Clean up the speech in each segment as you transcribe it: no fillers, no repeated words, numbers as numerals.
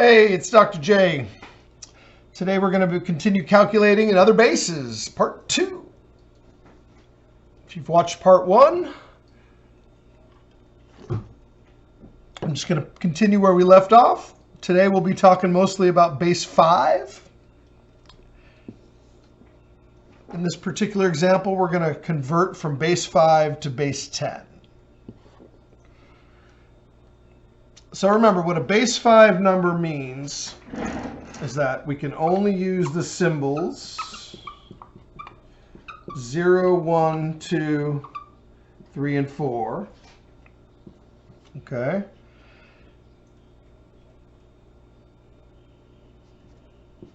Hey, it's Dr. J. Today we're going to continue calculating in other bases, part 2. If you've watched part 1, I'm just going to continue where we left off. Today we'll be talking mostly about base 5. In this particular example, we're going to convert from base 5 to base 10. So remember, what a base 5 number means is that we can only use the symbols 0, 1, 2, 3, and 4. Okay.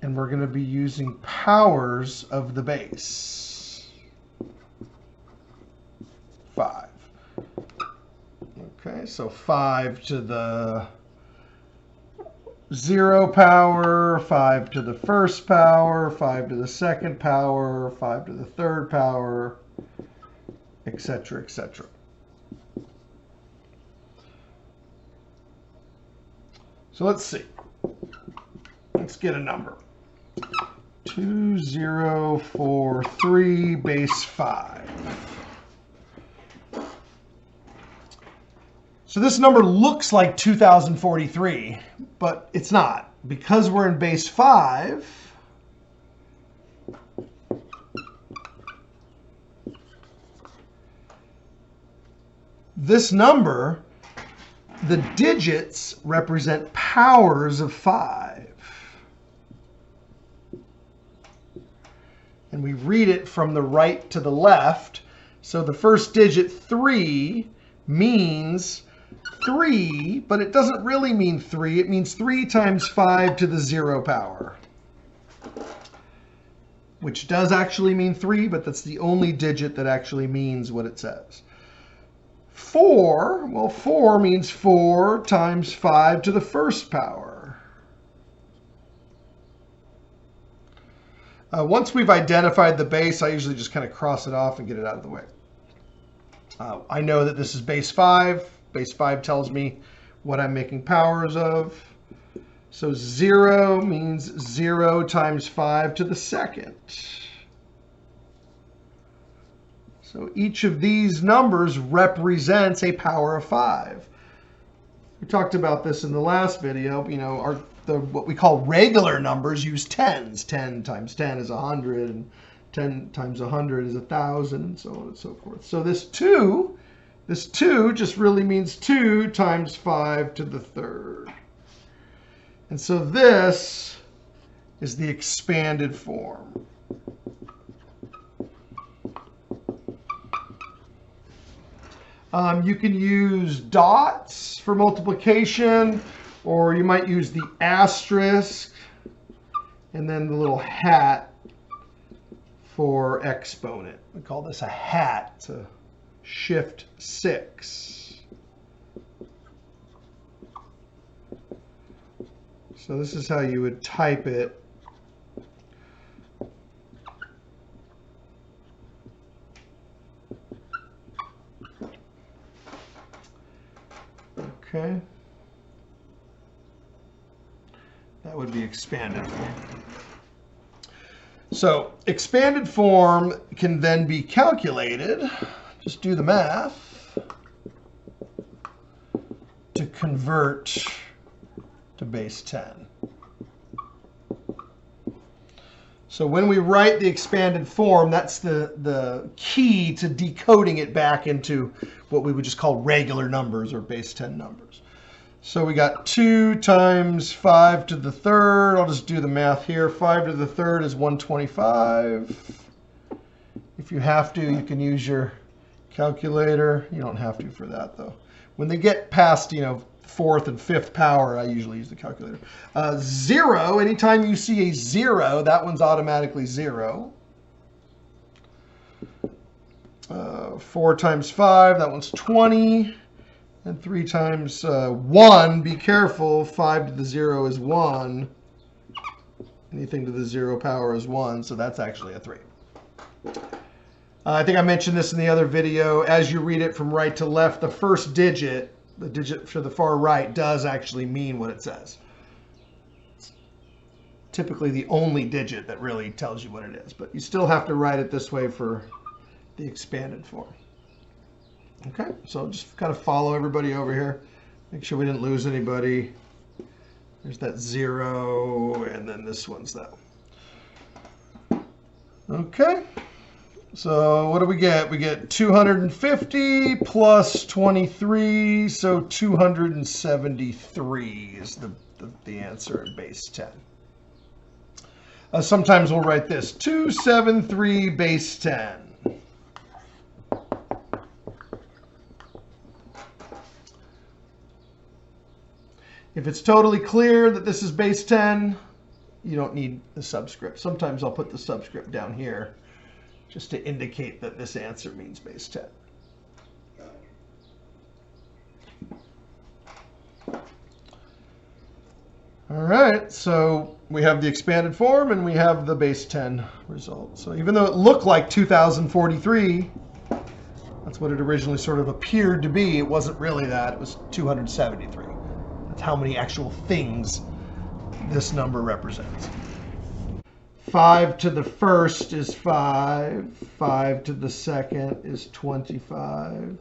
And we're going to be using powers of the base 5. Okay, so 5 to the 0 power, 5 to the first power, 5 to the second power, 5 to the third power, etc., etc. So let's see. Let's get a number. 2043 base 5. So this number looks like 2043, but it's not. Because we're in base 5, this number, the digits represent powers of 5. And we read it from the right to the left. So the first digit, 3, means 3, but it doesn't really mean 3. It means 3 times 5 to the 0 power, which does actually mean 3, but that's the only digit that actually means what it says. 4, well, 4 means 4 times 5 to the first power. Once we've identified the base, I usually just kind of cross it off and get it out of the way. I know that this is base 5. Base 5 tells me what I'm making powers of. So 0 means 0 times 5 to the second. So each of these numbers represents a power of 5. We talked about this in the last video. You know, what we call regular numbers use tens. 10 times 10 is 100, and 10 times 100 is 1,000, and so on and so forth. So this 2 just really means 2 times 5 to the third. And so this is the expanded form. You can use dots for multiplication, or you might use the asterisk and then the little hat for exponent. We call this a hat. It's a shift 6. So this is how you would type it. Okay. That would be expanded form. So expanded form can then be calculated. Just do the math to convert to base 10. So when we write the expanded form, that's the key to decoding it back into what we would just call regular numbers or base 10 numbers. So we got 2 times 5 to the third. I'll just do the math here. 5 to the third is 125. If you have to, you can use your calculator. You don't have to for that, though. When they get past, fourth and fifth power, I usually use the calculator. 0, anytime you see a 0, that one's automatically 0. 4 times 5, that one's 20. And 3 times 1, be careful, 5 to the 0 is 1. Anything to the 0 power is 1, so that's actually a 3. I think I mentioned this in the other video. As you read it from right to left, the first digit, the digit to the far right, does actually mean what it says. typically the only digit that really tells you what it is. But you still have to write it this way for the expanded form. Okay, so just kind of follow everybody over here. Make sure we didn't lose anybody. There's that 0, and then this one's that one. Okay, so what do we get? We get 250 plus 23, so 273 is the answer at base 10. Sometimes we'll write this, 273 base 10. If it's totally clear that this is base 10, you don't need the subscript. Sometimes I'll put the subscript down here just to indicate that this answer means base 10. All right, so we have the expanded form and we have the base 10 result. So even though it looked like 2043, that's what it originally sort of appeared to be, it wasn't really that, it was 273. That's how many actual things this number represents. 5 to the first is 5. 5 to the second is 25.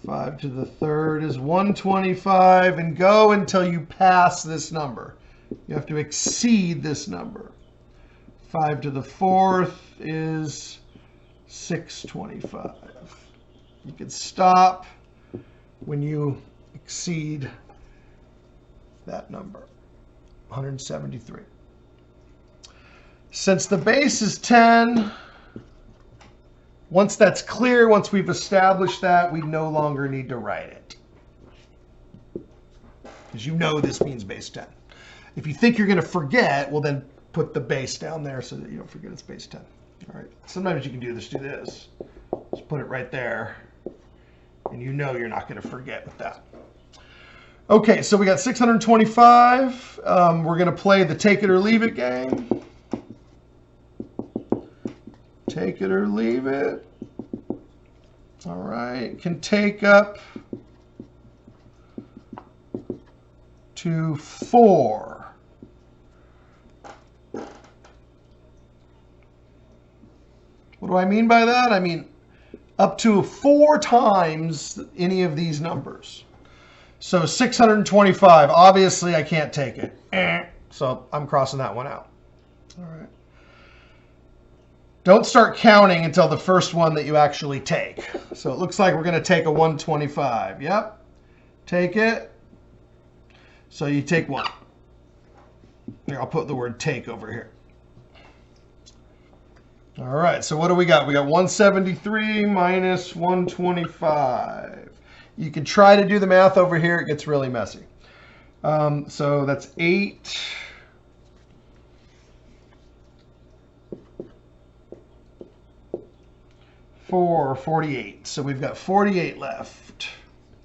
5 to the third is 125. And go until you pass this number. You have to exceed this number. 5 to the fourth is 625. You can stop when you exceed that number, 173. Since the base is 10, once that's clear, once we've established that, we no longer need to write it. Because you know this means base 10. If you think you're going to forget, well then put the base down there so that you don't forget it's base 10. All right. Sometimes you can do this. Just put it right there. And you know you're not going to forget with that. Okay, so we got 625. We're going to play the take it or leave it game. Take it or leave it. All right, can take up to 4. What do I mean by that? I mean up to 4 times any of these numbers. So 625, obviously I can't take it. So I'm crossing that one out. All right. Don't start counting until the first one that you actually take. So it looks like we're going to take a 125. Yep. Take it. So you take 1. Here, I'll put the word take over here. All right, so what do we got? We got 173 minus 125. You can try to do the math over here. It gets really messy. So that's 8. For 48. So we've got 48 left.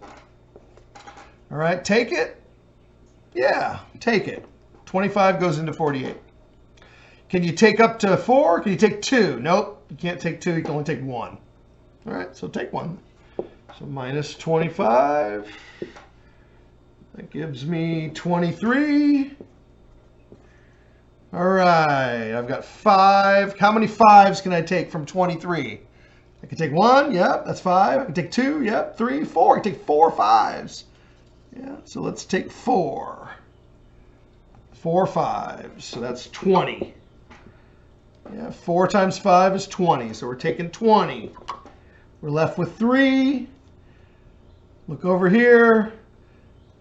All right, take it. Yeah, take it. 25 goes into 48. Can you take up to 4? Can you take 2? Nope, you can't take 2. You can only take 1. All right, so take 1. So minus 25. That gives me 23. All right, I've got 5. How many 5s can I take from 23? I can take 1. Yep, that's 5. I can take 2. Yep, 3, 4. I can take 4 5s. Yeah, so let's take 4. 4 5s. So that's 20. Yeah, 4 times 5 is 20. So we're taking 20. We're left with 3. Look over here.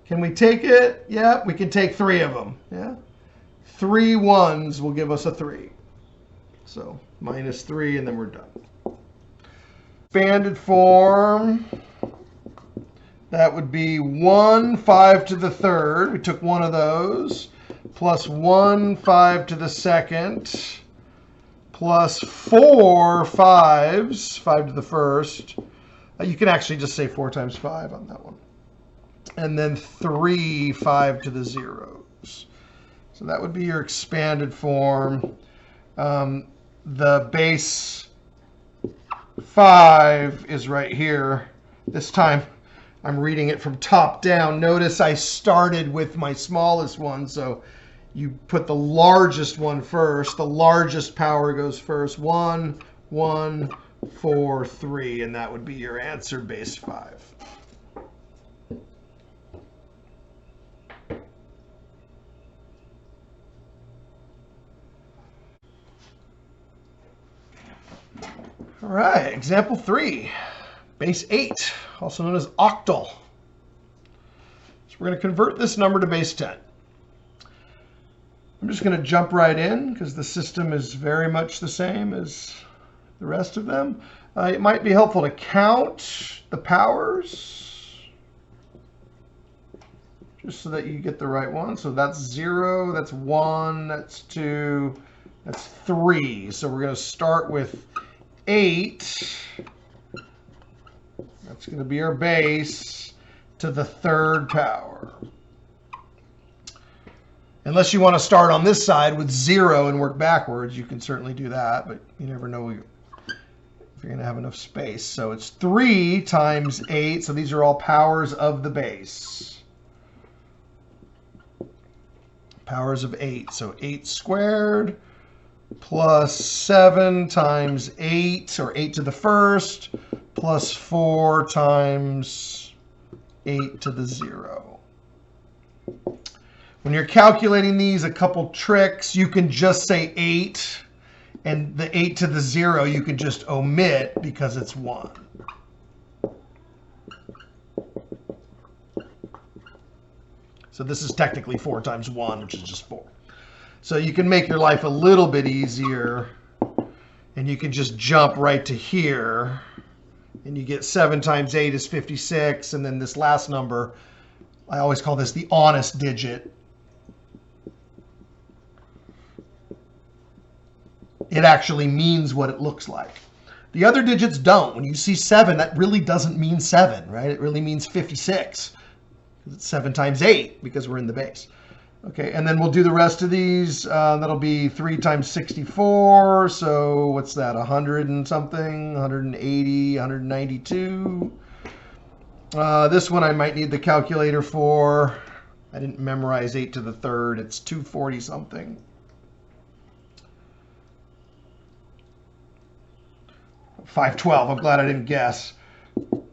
Can we take it? Yeah, we can take 3 of them. Yeah. 3 1s will give us a 3. So minus 3, and then we're done. Expanded form. That would be 1 5 to the third. We took 1 of those. Plus 1 5 to the second. Plus 4 5s. 5 to the first. You can actually just say 4 times 5 on that one. And then 3 5 to the zeros. So that would be your expanded form. The base 5 is right here. This time I'm reading it from top down. Notice I started with my smallest one, so you put the largest one first. The largest power goes first. 1, 1, 4, 3, and that would be your answer, base 5. All right, example 3, base 8, also known as octal. So we're going to convert this number to base 10. I'm just going to jump right in because the system is very much the same as the rest of them. It might be helpful to count the powers just so that you get the right one. So that's 0, that's 1, that's 2, that's 3. So we're going to start with 8. That's going to be our base to the 3rd power. Unless you want to start on this side with 0 and work backwards, you can certainly do that, but you never know if you're going to have enough space. So it's 3 times 8. So these are all powers of the base. Powers of 8. So 8 squared plus 7 times 8, or 8 to the 1st, plus 4 times 8 to the 0. When you're calculating these, a couple tricks. You can just say 8, and the 8 to the 0 you can just omit because it's 1. So this is technically 4 times 1, which is just 4. So you can make your life a little bit easier, and you can just jump right to here, and you get 7 times 8 is 56, and then this last number, I always call this the honest digit. It actually means what it looks like. The other digits don't. When you see 7, that really doesn't mean 7, right? It really means 56. It's 7 times 8 because we're in the base. Okay, and then we'll do the rest of these. That'll be 3 times 64. So what's that? 100 and something, 180, 192. This one I might need the calculator for. I didn't memorize 8 to the 3rd. It's 240 something. 512. I'm glad I didn't guess.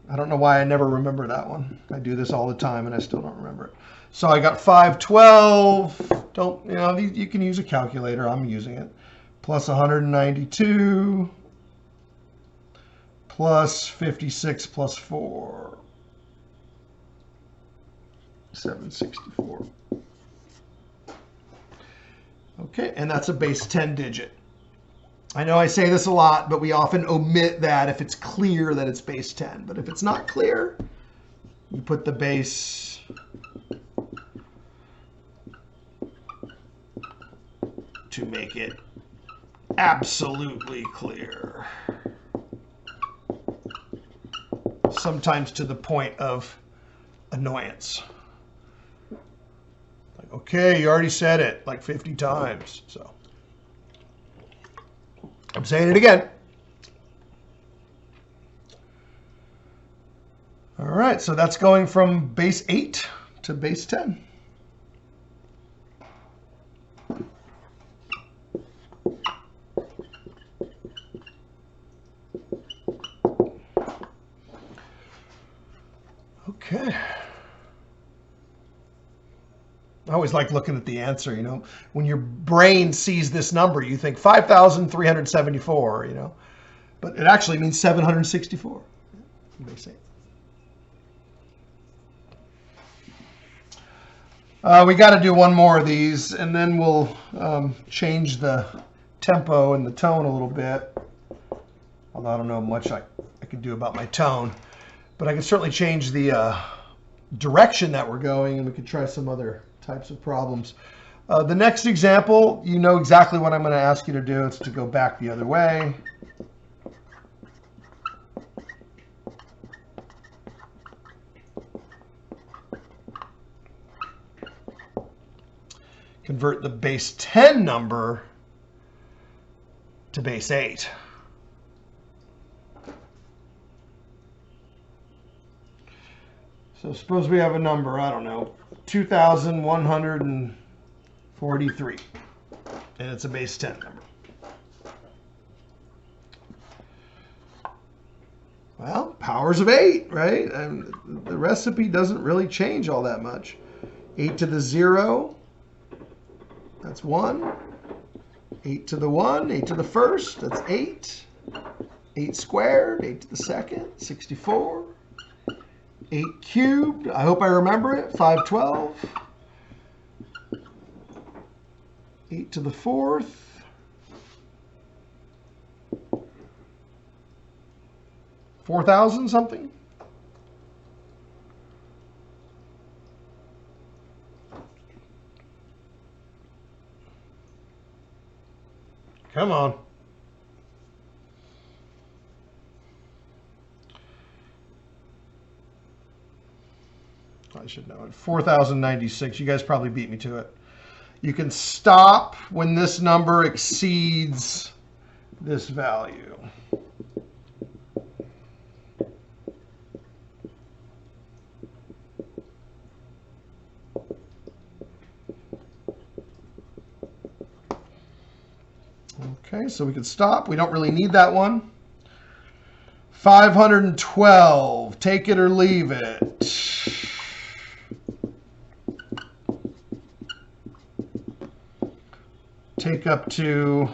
I don't know why I never remember that one. I do this all the time and I still don't remember it. So I got 512. Don't, you know, you can use a calculator. I'm using it. Plus 192 plus 56 plus 4. 764. Okay, and that's a base 10 digit. I know I say this a lot, but we often omit that if it's clear that it's base 10. But if it's not clear, you put the base to make it absolutely clear. Sometimes to the point of annoyance. Like, okay, you already said it like 50 times, so. I'm saying it again. All right, so that's going from base 8 to base 10. Okay. I always like looking at the answer, you know. When your brain sees this number, you think 5,374, you know. But it actually means 764. Base 8. We got to do one more of these, and then we'll change the tempo and the tone a little bit. Although I don't know much I can do about my tone. But I can certainly change the direction that we're going, and we could try some other types of problems. The next example, you know exactly what I'm going to ask you to do. It's to go back the other way. Convert the base 10 number to base 8. So suppose we have a number, I don't know, 2,100 and 43. And it's a base 10 number. Well, powers of 8, right? And the recipe doesn't really change all that much. 8 to the 0, that's 1. 8 to the 1, 8 to the first, that's 8. 8 squared, 8 to the second, 64. 8 cubed, I hope I remember it, 512. 8 to the fourth. 4,000 something. Come on. I should know it. 4,096. You guys probably beat me to it. You can stop when this number exceeds this value. Okay, so we can stop. We don't really need that one. 512. Take it or leave it. Take up to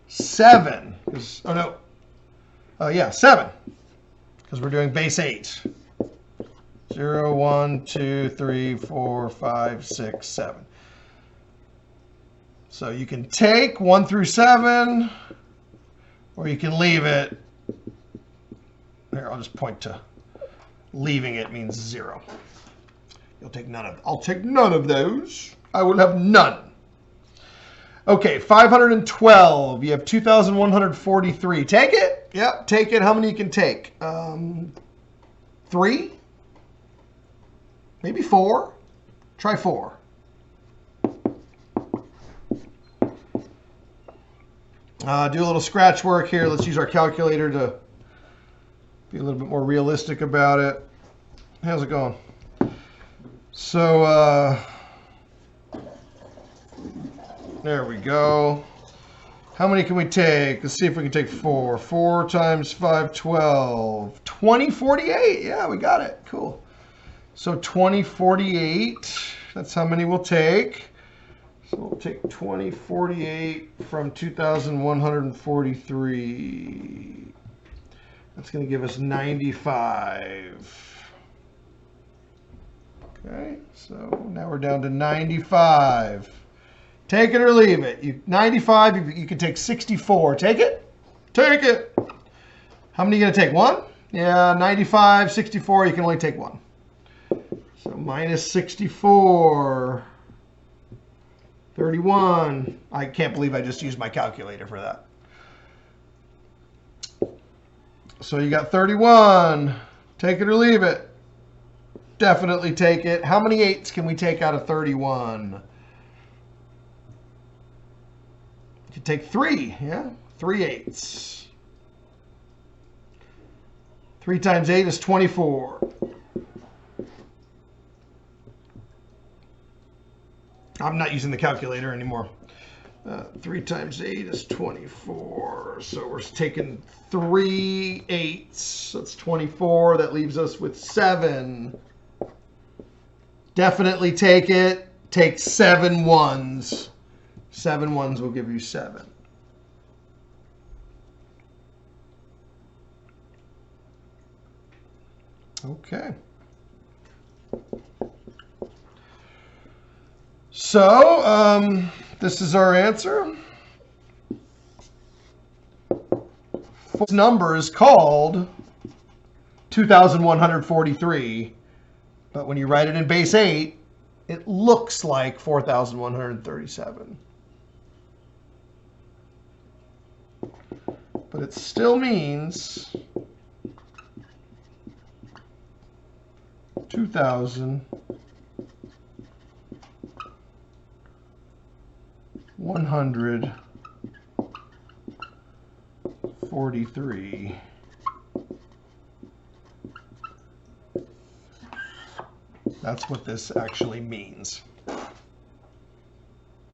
7. Oh, no. Oh, yeah, 7. Because we're doing base 8. 0, 1, 2, 3, 4, 5, 6, 7. So you can take 1 through 7, or you can leave it. Here, I'll just point to leaving it means 0. You'll take none of. I'll take none of those. I will have none. Okay, 512. You have 2,143. Take it. Yep, take it. How many you can take? 3? Maybe 4. Try 4. Do a little scratch work here. Let's use our calculator to be a little bit more realistic about it. How's it going? So, there we go. How many can we take? Let's see if we can take 4. 4 times 5, 12. 2048. Yeah, we got it. Cool. So 2048. That's how many we'll take. So we'll take 2048 from 2,143. That's going to give us 95. Okay, so now we're down to 95. Take it or leave it. 95, you can take 64. Take it? Take it. How many are you going to take? 1? Yeah, 95, 64, you can only take 1. So minus 64. 31. I can't believe I just used my calculator for that. So you got 31. Take it or leave it. Definitely take it. How many 8s can we take out of 31? You can take 3. Yeah, 3 8s. 3 times 8 is 24. I'm not using the calculator anymore. 3 times 8 is 24. So we're taking 3 8s. That's 24. That leaves us with 7. Definitely take it. Take 7 1s. 7 1s will give you 7. Okay. So, this is our answer. This number is called 2,143, but when you write it in base 8, it looks like 4,137. But it still means 2,143. That's what this actually means.